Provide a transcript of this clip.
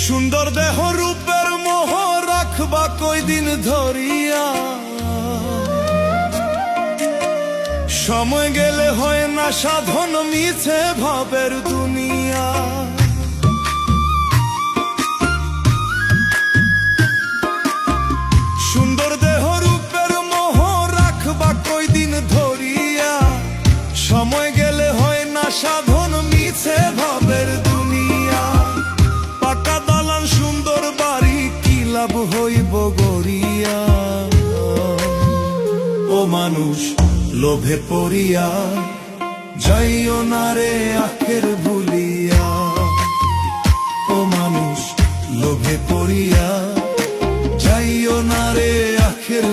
সুন্দর দেহ রূপের মোহ রাখবা কয়দিন ধরিয়া, সময় গেলে হয় না সাধন মিছে ভাবের দুনিয়া। সুন্দর দেহ রূপের মোহ রাখবা কয়দিন ধরিয়া, সময় গেলে হয় না সাধন মিছে ভাবের দুনিয়া। পাকা দালান সুন্দর বাড়ি কি লাভ হইব গড়িয়া, ও মানুষ লোভে পড়িয়া যাইও না রে আখের ভুলিয়া। ও মানুষ লোভে পড়িয়া যাইও না রে আখের